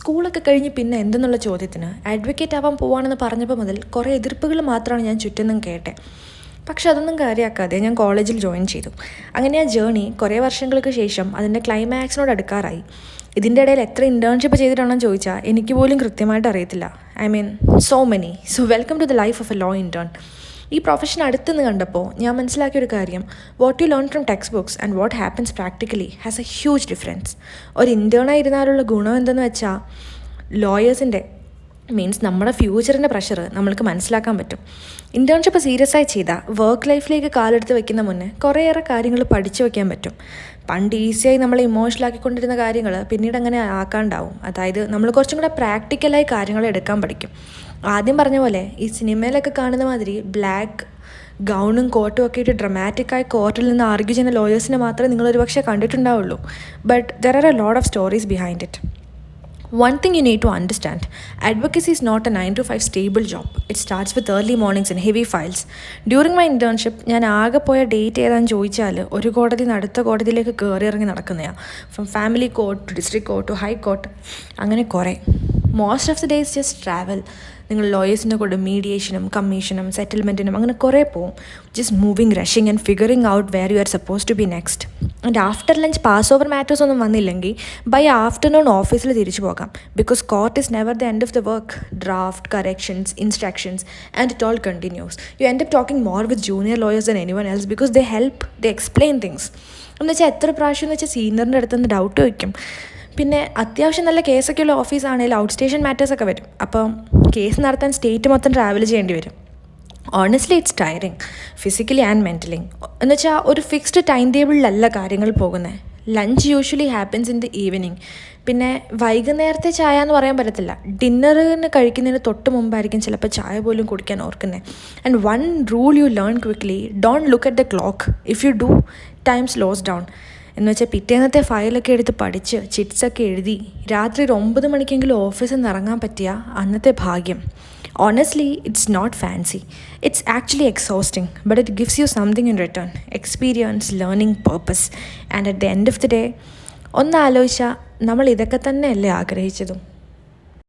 സ്കൂളൊക്കെ കഴിഞ്ഞ് പിന്നെ എന്തെന്നുള്ള ചോദ്യത്തിന് അഡ്വക്കേറ്റ് ആവാൻ പോവാണെന്ന് പറഞ്ഞപ്പോൾ മുതൽ കുറേ എതിർപ്പുകൾ മാത്രമാണ് ഞാൻ ചുറ്റും കേട്ടെ. പക്ഷെ അതൊന്നും കാര്യമാക്കാതെ ഞാൻ കോളേജിൽ ജോയിൻ ചെയ്തു. അങ്ങനെ ആ ജേണി കുറേ വർഷങ്ങൾക്ക് ശേഷം അതിൻ്റെ ക്ലൈമാക്സിനോട് അടുക്കാറായി. ഇതിൻ്റെ ഇടയിൽ എത്ര ഇൻറ്റേൺഷിപ്പ് ചെയ്തിട്ടാണെന്ന് ചോദിച്ചാൽ എനിക്ക് പോലും കൃത്യമായിട്ട് അറിയത്തില്ല. I mean so many. So welcome to the life of a law intern. ഈ പ്രൊഫഷൻ അടുത്തുനിന്ന് കണ്ടപ്പോൾ ഞാൻ മനസ്സിലാക്കിയൊരു കാര്യം, what you learn from textbooks and what happens practically has a huge difference. ഒരു ഇൻറ്റേണായിരുന്നാലുള്ള ഗുണം എന്തെന്ന് വെച്ചാൽ ലോയേഴ്സിൻ്റെ നമ്മുടെ ഫ്യൂച്ചറിൻ്റെ പ്രഷർ നമ്മൾക്ക് മനസ്സിലാക്കാൻ പറ്റും. ഇൻറ്റേൺഷിപ്പ് സീരിയസ് ആയി ചെയ്താൽ വർക്ക് ലൈഫിലേക്ക് കാലെടുത്ത് വെക്കുന്ന മുന്നേ കുറേയേറെ കാര്യങ്ങൾ പഠിച്ചു വയ്ക്കാൻ പറ്റും. പണ്ട് ഈസിയായി നമ്മളെ ഇമോഷണലാക്കിക്കൊണ്ടിരുന്ന കാര്യങ്ങൾ പിന്നീട് അങ്ങനെ ആക്കാണ്ടാവും. അതായത് നമ്മൾ കുറച്ചും കൂടെ പ്രാക്ടിക്കലായി കാര്യങ്ങൾ എടുക്കാൻ പഠിക്കും. ആദ്യം പറഞ്ഞ പോലെ ഈ സിനിമയിലൊക്കെ കാണുന്ന മാതിരി ബ്ലാക്ക് ഗൗണും കോട്ടും ഒക്കെ ഇട്ട് ഡ്രമാറ്റിക്കായി കോർട്ടിൽ നിന്ന് ആർഗ്യൂ ചെയ്യുന്ന ലോയേഴ്സിനെ മാത്രമേ നിങ്ങളൊരു പക്ഷേ കണ്ടിട്ടുണ്ടാവുള്ളൂ. But there are a lot of stories behind it. One thing you need to understand, advocacy is not a 9 to 5 stable job. It starts with early mornings and heavy files. During my internship, ഞാൻ ആകെ പോയ date ഏതാണെന്ന് ചോദിച്ചാൽ ഒരു കോടതിയിൽ നിന്ന് അടുത്ത കോടതിയിലേക്ക് കയറി ഇറങ്ങി നടക്കുന്നതാണ്. From family court to district court to high court, അങ്ങനെ കുറേ. Most of the days just travel. നിങ്ങൾ ലോയേഴ്സിൻ്റെ കൂടെ മീഡിയേഷനും കമ്മീഷനും സെറ്റിൽമെൻറ്റിനും അങ്ങനെ കുറേ പോവും. Just moving, rushing and figuring out where you are suppose to be next. And after lunch pass over matters ഒന്നും വന്നില്ലെങ്കിൽ ബൈ ആഫ്റ്റർനൂൺ ഓഫീസിൽ തിരിച്ചു പോകാം. Because court is never the end of the work. Draft, corrections, instructions and it all continues. You end up talking more with junior lawyers than anyone else because they help, they explain things. എന്ന് വെച്ചാൽ എത്ര പ്രാവശ്യം എന്ന് വെച്ചാൽ സീനിയറിൻ്റെ അടുത്തുനിന്ന് doubt വയ്ക്കും. പിന്നെ അത്യാവശ്യം നല്ല കേസൊക്കെയുള്ള ഓഫീസാണെങ്കിൽ ഔട്ട് സ്റ്റേഷൻ മാറ്റേഴ്സൊക്കെ വരും. അപ്പം കേസ് നടത്താൻ സ്റ്റേറ്റ് മൊത്തം ട്രാവൽ ചെയ്യേണ്ടി വരും. Honestly it's tiring, physically and mentally. എന്ന് വെച്ചാൽ ഒരു ഫിക്സ്ഡ് ടൈം ടേബിളിലല്ല കാര്യങ്ങൾ പോകുന്നത്. Lunch usually happens in the evening. പിന്നെ വൈകുന്നേരത്തെ ചായ എന്ന് പറയാൻ പറ്റത്തില്ല. ഡിന്നറിന് കഴിക്കുന്നതിന് തൊട്ട് മുമ്പായിരിക്കും ചിലപ്പോൾ ചായ പോലും കുടിക്കാൻ ഓർക്കുന്നത്. And one rule you learn quickly, don't look at the clock. If you do, time slows down. എന്ന് വെച്ചാൽ പിറ്റേന്നത്തെ ഫയലൊക്കെ എടുത്ത് പഠിച്ച് ചിറ്റ്സൊക്കെ എഴുതി രാത്രി ഒരു 9 മണിക്കെങ്കിലും ഓഫീസിൽ നിന്ന് ഇറങ്ങാൻ പറ്റിയ അന്നത്തെ ഭാഗ്യം. Honestly, it's not fancy. It's actually exhausting, but it gives you something in return. Experience, learning, purpose. And at the end of the day, ഒന്ന് ആലോചിച്ചാൽ നമ്മൾ ഇതൊക്കെ തന്നെയല്ലേ ആഗ്രഹിച്ചതും.